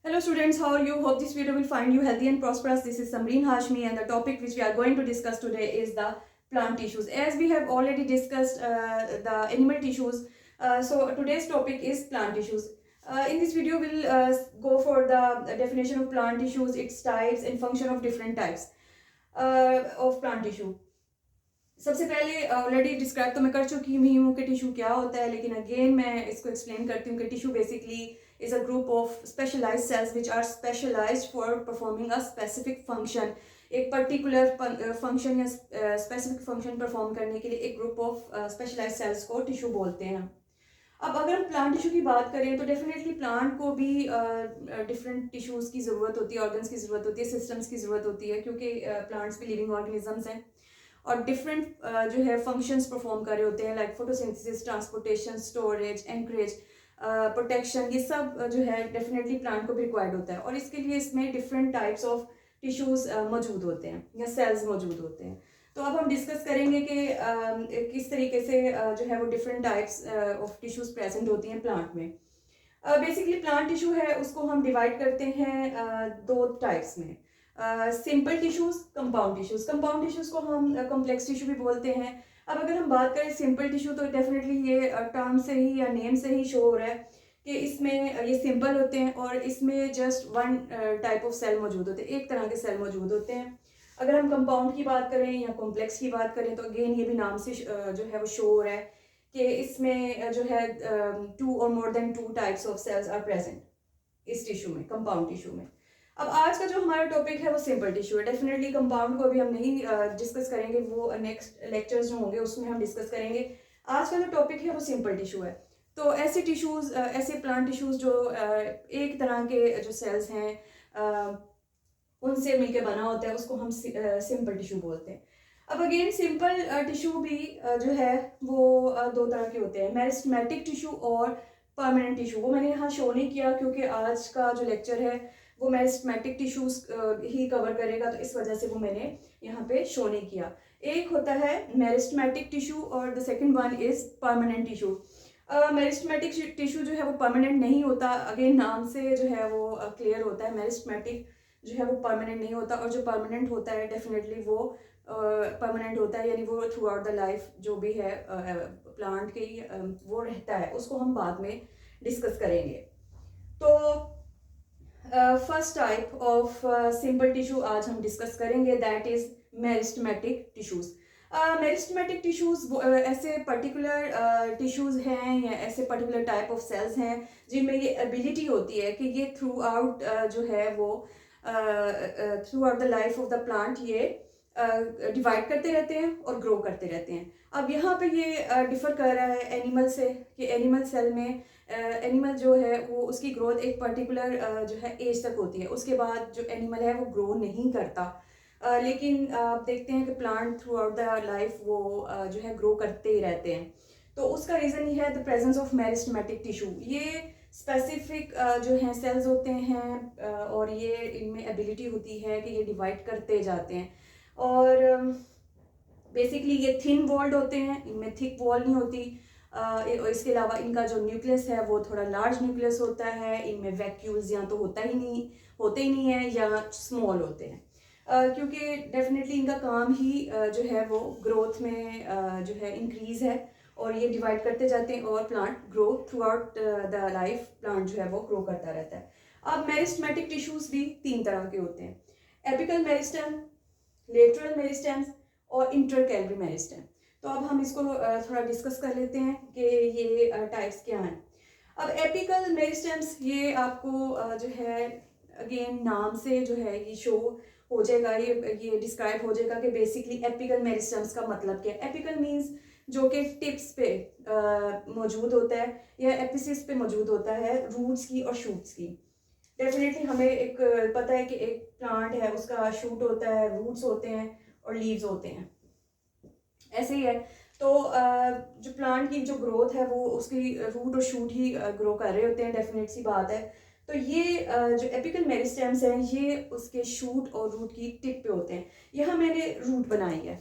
Hello students, how are you? Hope this video will find you healthy and prosperous. This is Samreen Hashmi and the topic which we are going to discuss today is the plant tissues. As we have already discussed the animal tissues, so today's topic is plant tissues. In this video, we'll go for the definition of plant tissues, its types and function of different types of plant tissue. सबसे पहले already describe तो मैं कर चुकी हुई हूँ कि tissue क्या होता है, लेकिन अगेन मैं इसको एक्सप्लेन करती हूँ कि tissue basically is a group of specialised cells which are specialised for performing a specific function. एक पर्टिकुलर फंक्शन या स्पेसिफिक फंक्शन परफॉर्म करने के लिए एक ग्रुप ऑफ स्पेशलाइज्ड सेल्स को टिश्यू बोलते हैं. अब अगर हम प्लांट टिश्यू की बात करें तो डेफिनेटली प्लांट को भी डिफरेंट टिश्यूज़ की ज़रूरत होती है, ऑर्गन्स की ज़रूरत होती है, सिस्टम्स की ज़रूरत होती है, क्योंकि प्लांट्स भी लिविंग ऑर्गेनिजम्स हैं और डिफरेंट जो है फंक्शंस परफॉर्म कर रहे होते हैं, like photosynthesis, transportation, storage, anchorage, protection. ये सब जो है डेफिनेटली प्लांट को भी रिक्वायर्ड होता है और इसके लिए इसमें डिफरेंट टाइप्स ऑफ टिश्यूज़ मौजूद होते हैं या सेल्स मौजूद होते हैं. तो अब हम डिस्कस करेंगे कि किस तरीके से जो है वो different types of tissues present होती हैं प्लांट में. बेसिकली प्लांट टिश्यू है उसको हम डिवाइड करते हैं दो टाइप्स में, simple tissues, compound tissues. Compound tissues को हम कॉम्प्लेक्स टिश्यू भी बोलते हैं. अब अगर हम बात करें सिंपल टिश्यू तो डेफिनेटली ये टर्म से ही या नेम से ही शो हो रहा है कि इसमें ये सिंपल होते हैं और इसमें just one type of cell मौजूद होते हैं, एक तरह के सेल मौजूद होते हैं. अगर हम कंपाउंड की बात करें या कॉम्प्लेक्स की बात करें तो अगेन ये भी नाम से जो है वो शो हो रहा है कि इसमें जो है 2 और more than 2 types of cells are present इस टिश्यू में, कंपाउंड टिश्यू में. अब आज का जो हमारा टॉपिक है वो सिंपल टिश्यू है. डेफिनेटली कंपाउंड को अभी हम नहीं डिस्कस करेंगे, वो नेक्स्ट लेक्चर्स जो होंगे उसमें हम डिस्कस करेंगे. आज का जो टॉपिक है वो सिंपल टिश्यू है. तो ऐसे टिश्यूज़, ऐसे प्लांट टिश्यूज़ जो एक तरह के जो सेल्स हैं उनसे मिलकर बना होता है उसको हम सिंपल टिश्यू बोलते हैं. अब अगेन सिंपल टिश्यू भी जो है वो दो तरह के होते हैं, मेरिस्टेमेटिक टिश्यू और परमानेंट टिश्यू. वो मैंने यहाँ शो नहीं किया क्योंकि आज का जो लेक्चर है वो मेरिस्टेमेटिक टिश्यूज ही कवर करेगा, तो इस वजह से वो मैंने यहाँ पे शो नहीं किया. एक होता है मेरिस्टेमेटिक टिश्यू और the second one is permanent tissue. Meristematic tissue जो है वो परमानेंट नहीं होता, अगेन नाम से जो है वो क्लियर होता है. मेरिस्टेमेटिक जो है वो परमानेंट नहीं होता और जो परमानेंट होता है डेफिनेटली वो परमानेंट होता है, यानी वो थ्रू आउट द लाइफ जो भी है प्लांट की वो रहता है. उसको हम बाद में डिस्कस करेंगे. तो first type of simple tissue आज हम डिस्कस करेंगे, that is meristematic tissues. Meristematic tissues ऐसे पर्टिकुलर टिश्यूज हैं या ऐसे पर्टिकुलर टाइप ऑफ सेल्स हैं जिनमें ये एबिलिटी होती है कि ये थ्रू आउट जो है वो through out the life of the plant ये डिवाइड करते रहते हैं और ग्रो करते रहते हैं. अब यहाँ पे ये डिफ़र कर रहा है एनिमल से कि एनिमल सेल में एनिमल जो है वो उसकी ग्रोथ एक पर्टिकुलर जो है एज तक होती है, उसके बाद जो एनिमल है वो ग्रो नहीं करता. लेकिन आप देखते हैं कि plant through out the life वो जो है ग्रो करते ही रहते हैं. तो उसका रीज़न ये है the presence of meristematic tissue. ये स्पेसिफिक जो हैं सेल्स होते हैं और ये इनमें एबिलिटी होती है कि ये डिवाइड करते जाते हैं. और बेसिकली ये थिन वॉल्ड होते हैं, इनमें थिक वॉल नहीं होती. इसके अलावा इनका जो न्यूक्लियस है वो थोड़ा लार्ज न्यूक्लियस होता है. इनमें वैक्यूल्स या तो होते ही नहीं है या स्मॉल होते हैं, क्योंकि डेफिनेटली इनका काम ही जो है वो ग्रोथ में जो है इंक्रीज़ है और ये डिवाइड करते जाते हैं और plant grow through out the life. Plant जो है वो ग्रो करता रहता है. अब मेरिस्टेमेटिक टिश्यूज़ भी 3 तरह के होते हैं, एपिकल मेरिस्टेम, लेटरल मेरिस्टेम्स और इंटरकैलरी मेरिस्टेम. तो अब हम इसको थोड़ा डिस्कस कर लेते हैं कि ये टाइप्स क्या हैं. अब एपिकल मेरिस्टेम्स ये आपको जो है अगेन नाम से जो है ये शो हो जाएगा, ये डिस्क्राइब हो जाएगा कि बेसिकली एपिकल मेरिस्टेम्स का मतलब क्या है. एपिकल मीन्स जो कि टिप्स पे मौजूद होता है या एपिसिस पे मौजूद होता है रूट्स की और शूट्स की. डेफिनेटली हमें एक पता है कि एक प्लांट है उसका शूट होता है, रूट्स होते हैं और लीव्स होते हैं, ऐसे ही है. तो जो प्लांट की जो ग्रोथ है वो उसकी रूट और शूट ही ग्रो कर रहे होते हैं, डेफिनेट सी बात है. तो ये जो एपिकल मेरिस्टेम्स हैं ये उसके शूट और रूट की टिप पे होते हैं. यहाँ मैंने रूट बनाई है.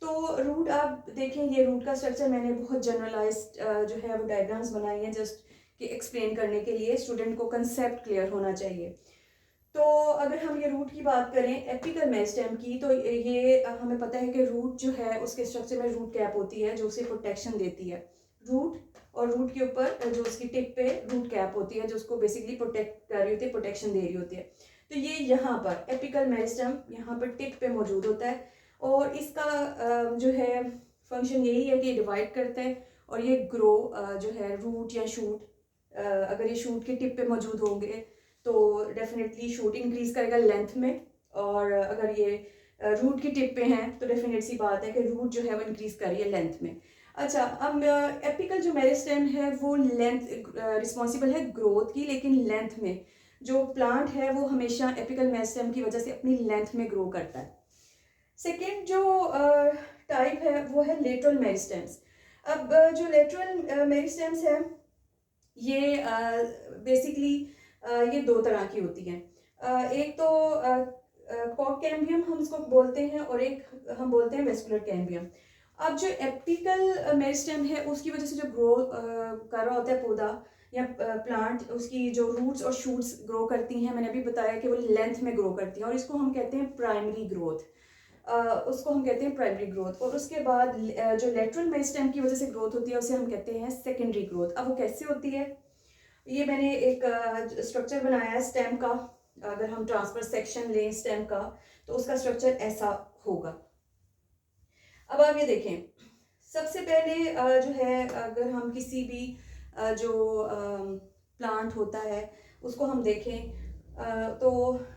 तो रूट आप देखें, ये रूट का स्ट्रक्चर मैंने बहुत जनरलाइज्ड जो है वो डायग्राम्स बनाई हैं जस्ट कि एक्सप्लेन करने के लिए स्टूडेंट को कंसेप्ट क्लियर होना चाहिए। तो अगर हम ये रूट की बात करें एपिकल मेरिस्टेम की, तो ये हमें पता है कि रूट जो है उसके स्ट्रक्चर में रूट कैप होती है जो उसे प्रोटेक्शन देती है। रूट और रूट के ऊपर जो उसकी टिप पे रूट कैप होती है जो उसको बेसिकली प्रोटेक्ट कर रही होती है, प्रोटेक्शन दे रही होती है। तो ये यहाँ पर एपिकल मेरिस्टेम यहाँ पर टिप पे मौजूद होता है और इसका जो है फंक्शन यही है कि डिवाइड करता है और ये ग्रो जो है रूट या शूट अगर ये शूट के टिप पे मौजूद होंगे तो डेफिनेटली शूट इंक्रीज करेगा लेंथ में, और अगर ये रूट की टिप पे हैं तो डेफिनेट सी बात है कि रूट जो है वो इंक्रीज कर रही है लेंथ में। अच्छा, अब एपिकल जो मेरिस्टेम है वो लेंथ रिस्पॉन्सिबल है ग्रोथ की, लेकिन लेंथ में जो प्लांट है वो हमेशा एपिकल मेरिस्टेम की वजह से अपनी लेंथ में ग्रो करता है। सेकेंड जो टाइप है वो है लेटरल मेरिस्टेम्स। अब जो लेटरल मेरिस्टेम्स है ये बेसिकली ये दो तरह की होती हैं। एक तो कॉर्क कैम्बियम हम इसको बोलते हैं और एक हम बोलते हैं वेस्कुलर कैम्बियम। अब जो एपिकल मेरिस्टेम है उसकी वजह से जो ग्रो कर रहा होता है पौधा या प्लांट, उसकी जो रूट्स और शूट्स ग्रो करती हैं, मैंने अभी बताया कि वो लेंथ में ग्रो करती हैं और इसको हम कहते हैं प्राइमरी ग्रोथ। उसको हम कहते हैं प्राइमरी ग्रोथ। और उसके बाद जो लेटरल मेरिस्टेम की वजह से ग्रोथ होती है उसे हम कहते हैं सेकेंडरी ग्रोथ। अब वो कैसे होती है, ये मैंने एक स्ट्रक्चर बनाया है स्टेम का। अगर हम ट्रांसफर सेक्शन लें स्टेम का तो उसका स्ट्रक्चर ऐसा होगा। अब आप ये देखें, सबसे पहले जो है अगर हम किसी भी जो प्लांट होता है उसको हम देखें तो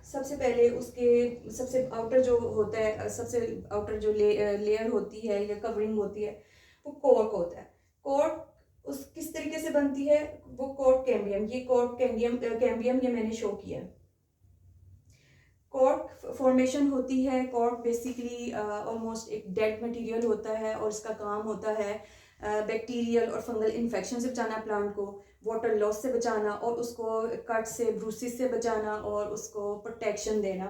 सबसे पहले उसके सबसे आउटर जो होता है, सबसे आउटर जो लेयर होती है या कवरिंग होती है वो कॉर्क होता है। कॉर्क उस किस तरीके से बनती है, वो कॉर्क कैम्बियम, ये कॉर्क कैम्बियम ये मैंने शो किया। कॉर्क फॉर्मेशन होती है। कॉर्क बेसिकली ऑलमोस्ट एक डेड मटेरियल होता है और इसका काम होता है बैक्टीरियल और फंगल इन्फेक्शन से बचाना, प्लांट को वाटर लॉस से बचाना और उसको कट से ब्रूसिस से बचाना और उसको प्रोटेक्शन देना।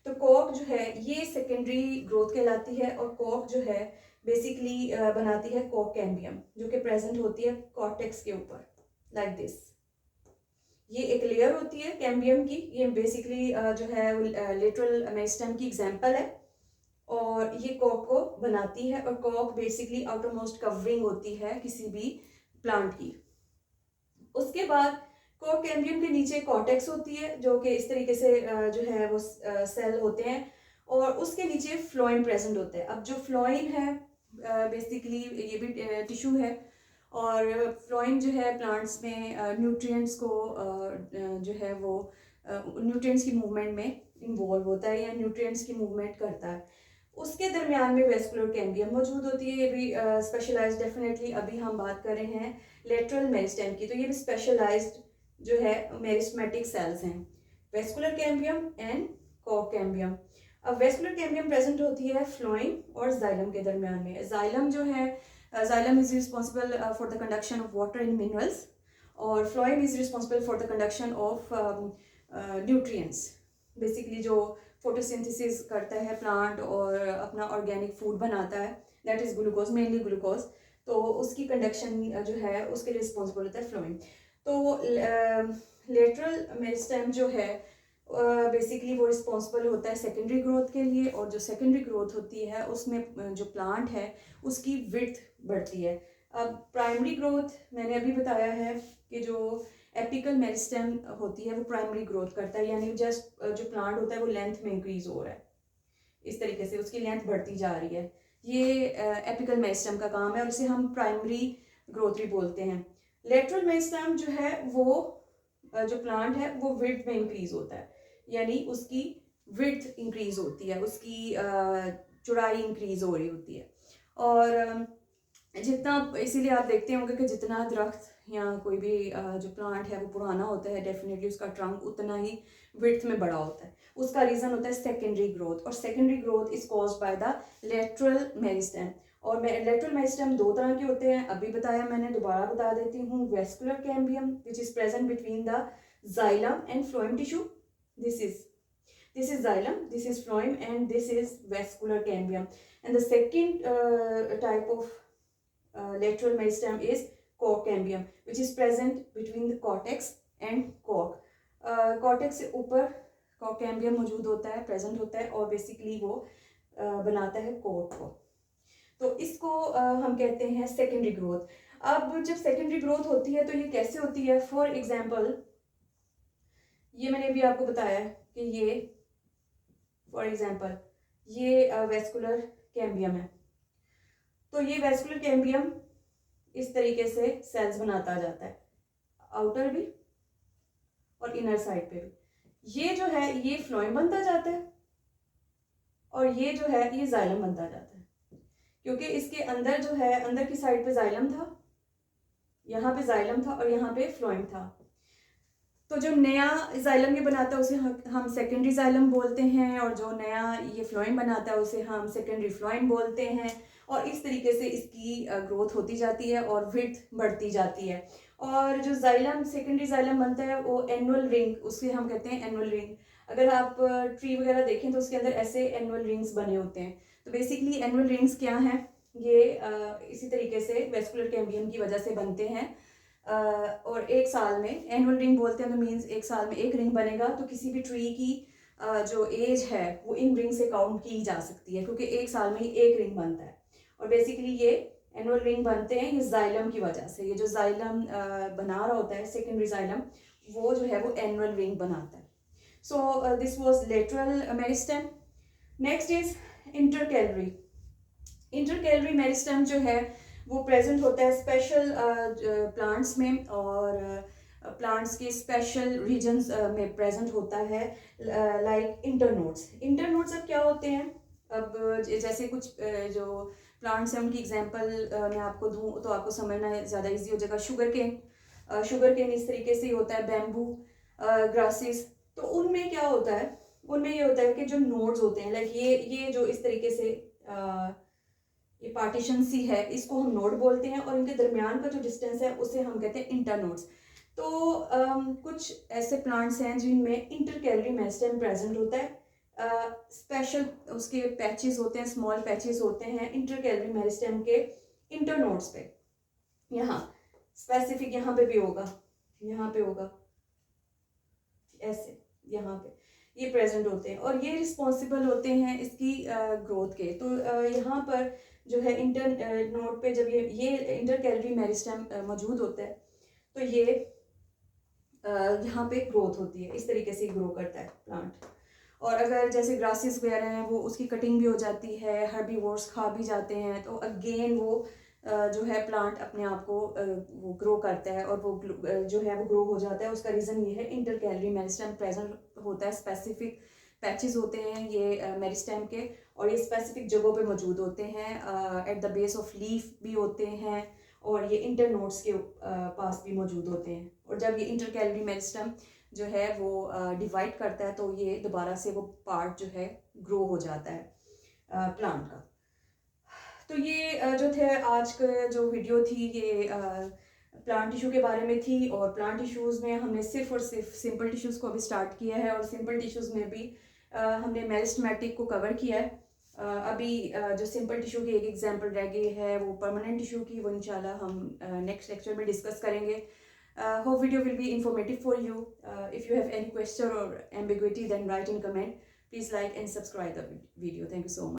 तो कॉर्क जो है ये सेकेंडरी ग्रोथ कहलाती है और कॉर्क जो है बेसिकली बनाती है कॉर्क कैम्बियम जो कि प्रेजेंट होती है कॉर्टेक्स के ऊपर लाइक दिस। ये एक लेयर होती है कैम्बियम की, ये बेसिकली जो है लेटरल मेरिस्टेम की एग्जांपल है और ये कॉर्क को बनाती है और cork basically outer most covering होती है किसी भी प्लांट की। उसके बाद कॉर्क कैम्बियम के नीचे कॉर्टेक्स होती है जो कि इस तरीके से जो है वो सेल होते हैं और उसके नीचे फ्लोएम प्रेजेंट होता है। अब जो फ्लोएम है बेसिकली ये भी टिश्यू है और फ्लोएम जो है प्लांट्स में न्यूट्रिएंट्स को जो है वो न्यूट्रिएंट्स की मूवमेंट में इन्वॉल्व होता है या न्यूट्रिएंट्स की मूवमेंट करता है। उसके दरमियान में वेस्कुलर कैम्बियम मौजूद होती है, ये भी स्पेशलाइज्ड डेफिनेटली। अभी हम बात कर रहे हैं लेटरल मेरिस्टेम की, तो ये भी स्पेशलाइज्ड जो है मेरिस्टेमेटिक सेल्स हैं, vascular cambium and cork cambium. अब वेस्कुलर कैम्बियम प्रेजेंट होती है फ्लोएम और जाइलम के दरमियान में। जाइलम जो है xylem is responsible for the conduction of water and minerals और phloem is responsible for the conduction of nutrients। Basically जो फोटोसिंथेसिस करता है प्लांट और अपना ऑर्गेनिक फूड बनाता है, that is glucose, mainly glucose, तो उसकी कंडक्शन जो है उसके लिए रिस्पॉन्सिबल होता है फ्लोएम। तो लेटरल मेरिस्टेम जो है बेसिकली वो रिस्पॉन्सिबल होता है सेकेंडरी ग्रोथ के लिए और जो सेकेंडरी ग्रोथ होती है उसमें जो प्लांट है उसकी विड्थ बढ़ती है। अब प्राइमरी ग्रोथ मैंने अभी बताया है कि जो एपिकल मेरिस्टेम होती है वो प्राइमरी ग्रोथ करता है, यानी जस्ट जो प्लांट होता है वो लेंथ में इंक्रीज हो रहा है, इस तरीके से उसकी लेंथ बढ़ती जा रही है। ये एपिकल मेरिस्टेम का काम है और इसे हम प्राइमरी ग्रोथ भी बोलते हैं। लेटरल मेरिस्टेम जो है वो जो प्लांट है वो विड्थ में इंक्रीज होता है, यानी उसकी विड्थ इंक्रीज होती है, उसकी चौड़ाई इंक्रीज हो रही होती है। और जितना, इसीलिए आप देखते होंगे कि जितना दरख्त या कोई भी जो प्लांट है वो पुराना होता है डेफिनेटली उसका ट्रंक उतना ही विड्थ में बड़ा होता है। उसका रीज़न होता है सेकेंडरी ग्रोथ और secondary growth is caused by the lateral meristem. और लेटरल मेरिस्टेम दो तरह के होते हैं, अभी बताया मैंने, दोबारा बता देती हूँ। Vascular cambium which is present between the xylem and phloem tissue, this is xylem, this is phloem and this is vascular cambium. And the second type of lateral meristem is cork cambium which is present between the cortex and cork. Cortex से ऊपर cork cambium मौजूद होता है, present होता है और basically वो बनाता है कॉर्क को. तो इसको हम कहते हैं सेकेंडरी ग्रोथ. अब जब सेकेंडरी ग्रोथ होती है तो ये कैसे होती है? फॉर एग्जांपल ये मैंने भी आपको बताया कि ये फॉर एग्जांपल ये वेस्कुलर कैम्बियम है. तो ये वेस्कुलर कैम्बियम इस तरीके से सेल्स बनाता जाता है, आउटर भी और इनर साइड पे भी. ये जो है ये फ्लोएम बनता जाता है और ये जो है ये जाइलम बनता जाता है, क्योंकि इसके अंदर जो है अंदर की साइड पे जाइलम था, यहाँ पे जाइलम था और यहाँ पे फ्लोएम था. तो जो नया जाइलम ये बनाता है उसे हम सेकेंडरी जाइलम बोलते हैं और जो नया ये फ्लोएम बनाता है उसे हम सेकेंडरी फ्लोएम बोलते हैं. और इस तरीके से इसकी ग्रोथ होती जाती है और विड्थ बढ़ती जाती है. और जो जाइलम सेकेंडरी जाइलम बनता है वो एनुअल रिंग, उससे हम कहते हैं एनुअल रिंग. अगर आप ट्री वगैरह देखें तो उसके अंदर ऐसे एनुअल रिंग्स बने होते हैं. तो बेसिकली एनुअल रिंग्स क्या हैं? ये इसी तरीके से वेस्कुलर कैम्बियम की वजह से बनते हैं. और एक साल में एनुअल रिंग बोलते हैं तो मीन्स एक साल में एक रिंग बनेगा. तो किसी भी ट्री की जो एज है वो इन रिंग से काउंट की जा सकती है, क्योंकि एक साल में ही एक रिंग बनता है. और बेसिकली ये एनुअल रिंग बनते हैं ये जाइलम की वजह से. ये जो जाइलम बना रहा होता है सेकेंडरी जाइलम, वो जो है वो एनुअल रिंग बनाता है. So this was lateral meristem. Next is intercalary. Intercalary meristem जो है वो प्रेजेंट होता है स्पेशल प्लांट्स में और प्लांट्स के स्पेशल रीजन्स में प्रेजेंट होता है, लाइक इंटरनोड्स. इंटरनोड्स अब क्या होते हैं? अब जैसे कुछ जो प्लांट्स हैं उनकी एग्जांपल मैं आपको दूं तो आपको समझना ज़्यादा इजी हो जाएगा. शुगर केन इस तरीके से ही होता है, बैम्बू ग्रासेस. तो उनमें क्या होता है? उनमें ये होता है कि जो नोड्स होते हैं लाइक ये जो इस तरीके से ये पार्टीशन सी है, इसको हम नोड बोलते हैं और इनके दरमियान का जो डिस्टेंस है उसे हम कहते हैं इंटरनोड्स. तो कुछ ऐसे प्लांट्स हैं जिनमें इंटरकैलरी मेरिस्टेम प्रेजेंट होता है. स्पेशल उसके पैचेस होते हैं, स्मॉल पैचेस होते हैं इंटरकैलरी मेरिस्टेम के इंटरनोड्स पे. यहाँ स्पेसिफिक यहाँ पे भी होगा, यहाँ पे होगा ऐसे, यहाँ पे ये प्रेजेंट होते हैं और ये रिस्पॉन्सिबल होते हैं इसकी ग्रोथ के. तो यहाँ पर जो है इंटर नोड पे जब ये इंटरकैलरी मेरिस्टेम मौजूद होता है तो ये यहाँ पे ग्रोथ होती है. इस तरीके से ग्रो करता है प्लांट. और अगर जैसे ग्रासेस वगैरह हैं वो उसकी कटिंग भी हो जाती है, हर्बीवोर्स खा भी जाते हैं, तो अगेन वो जो है प्लांट अपने आप को वो ग्रो करता है और वो जो है वो ग्रो हो जाता है. उसका रीज़न ये है इंटरकैलरी मेरिस्टेम प्रेजेंट होता है. स्पेसिफिक पैचेस होते हैं ये मेरिस्टेम के और ये स्पेसिफिक जगहों पे मौजूद होते हैं. At the base of leaf भी होते हैं और ये इंटरनोड्स के पास भी मौजूद होते हैं. और जब ये इंटरकैलरी मेरिस्टेम जो है वो डिवाइड करता है तो ये दोबारा से वो पार्ट जो है ग्रो हो जाता है प्लांट का. तो ये जो थे आज का जो वीडियो थी ये प्लांट टिश्यू के बारे में थी. और प्लांट टिश्यूज़ में हमने सिर्फ और सिर्फ सिंपल टिश्यूज़ को अभी स्टार्ट किया है और सिंपल टिश्यूज़ में भी हमने मेरिस्टेमेटिक को कवर किया है. अभी जो सिंपल टिश्यू की एक एग्जांपल रह गई है वो परमानेंट टिश्यू की, वो इंशाल्लाह हम नेक्स्ट लेक्चर में डिस्कस करेंगे. Hope video will be informative for you. If you have any question or ambiguity then write in comment. Please like and subscribe the video. Thank you so much.